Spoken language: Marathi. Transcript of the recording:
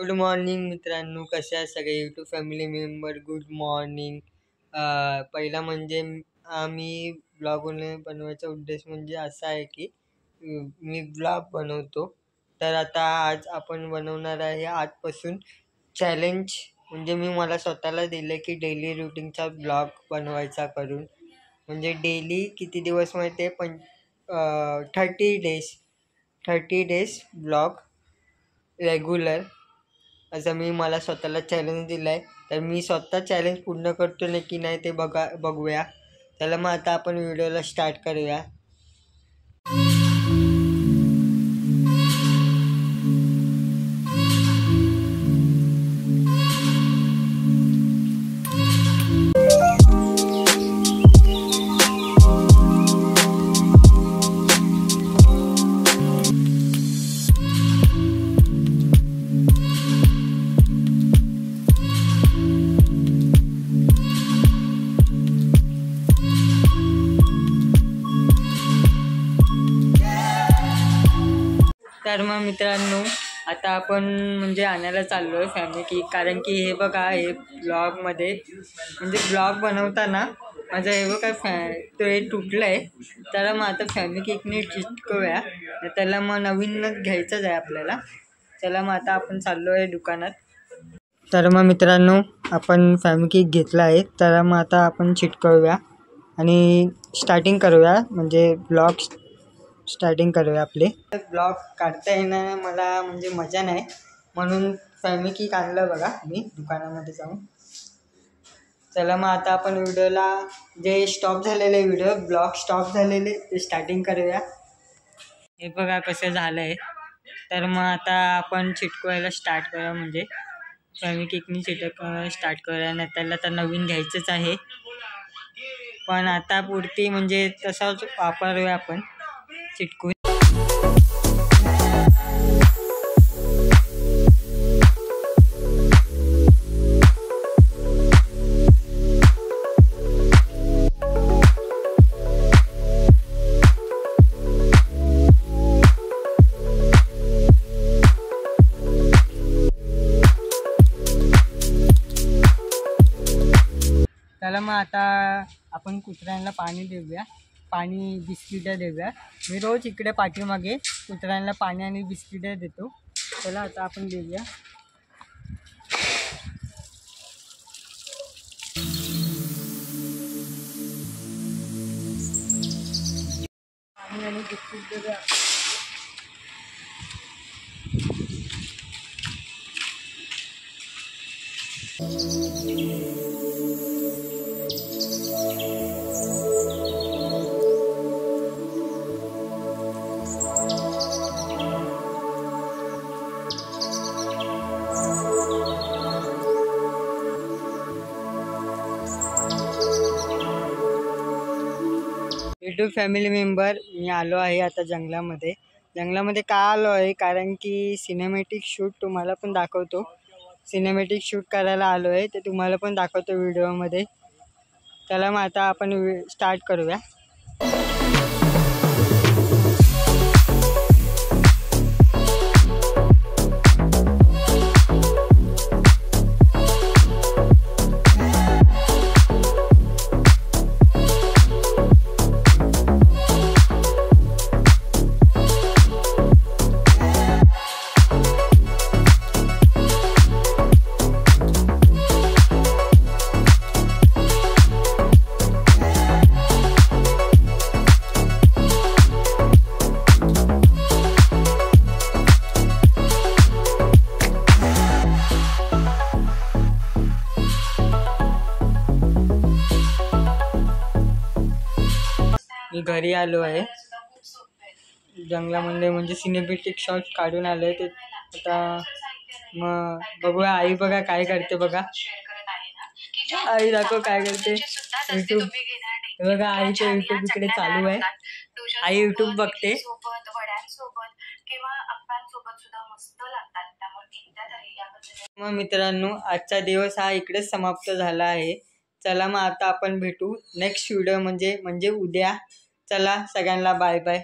गुड मॉर्निंग मित्रांनो, कसे आहे सगळे YouTube family member. Good morning. पहिला म्हणजे आम्ही ब्लॉग बनवायचा उद्देश म्हणजे असा आहे की मी ब्लॉग बनवतो. तर आता आज आपण बनवणार आहे आजपासून चॅलेंज. म्हणजे मी मला स्वतःला दिलं की डेली रुटीनचा ब्लॉग बनवायचा करून. म्हणजे डेली किती दिवस माहिती आहे, 30 डेज ब्लॉग रेग्युलर, असं मी मला स्वतःला चॅलेंज दिलं आहे. तर मी स्वतः चॅलेंज पूर्ण करतो नाही की नाही ते बघूया. चला मग आता आपण व्हिडिओला स्टार्ट करूया. तर मग मित्रांनो, आता आपण म्हणजे आणायला चाललो आहे फॅमिली केक. कारण की हे बघा, हे ब्लॉगमध्ये म्हणजे ब्लॉग बनवताना माझं हे बघा ते तुटलं आहे. तर मग आता फॅमिली केकने चिटकवूया. त्याला मग नवीनच घ्यायचंच आहे आपल्याला. चला मग आता आपण चाललो आहे दुकानात. तर मग मित्रांनो, आपण फॅमिली केक घेतला आहे. तर मग आता आपण चिटकवूया आणि स्टार्टिंग करूया. म्हणजे ब्लॉग स्टार्टिंग करूया आपले. ब्लॉग काढता येणार मला म्हणजे मजा नाही, म्हणून फॅमिली केक आणलं बघा मी दुकानामध्ये जाऊन. चला मग आता आपण व्हिडिओला जे स्टॉप झालेले ब्लॉग स्टॉप झालेले ते स्टार्टिंग करूया. हे बघा कसं झालं आहे. तर मग आता आपण चिटकवायला स्टार्ट करूया. म्हणजे फॅमिली केकनी चिटकवायला स्टार्ट करूया. नाही त्याला तर नवीन घ्यायचंच आहे, पण आता पुरती म्हणजे तसाच वापरूया आपण चिटकून. त्याला मग आता आपण कुत्र्यांना पाणी देऊया, पाणी बिस्किटं देऊया. मी रोज इकडे पाठीमागे कुत्र्यांना पाणी आणि बिस्किटं देतो. चला आता आपण देऊया. पाणी आणि बिस्किट देऊया. यूट्यूब फॅमिली मेंबर, मी आलो आहे आता जंगलामध्ये का आलो आहे, कारण की सिनेमॅटिक शूट तुम्हाला पण दाखवतो. सिनेमॅटिक शूट करायला आलो आहे, ते तुम्हाला पण दाखवतो व्हिडिओमध्ये. त्याला मग आता आपण स्टार्ट करूया. मी घरी आलो आहे जंगलामध्ये, म्हणजे सिनेमॅटिक शॉट काढून आलो आहे. ते आता मग बघूया. आई बघा काय करते, बघा आई दाखव काय करते. यूट्यूब बघा, आईचं यूट्यूब इकडे चालू आहे. आई यूट्यूब बघते. मग मित्रांनो, आजचा दिवस हा इकडेच समाप्त झाला आहे. चला मग आता आपण भेटू नेक्स्ट व्हिडिओ म्हणजे उद्या. चला सगळ्यांना बाय बाय.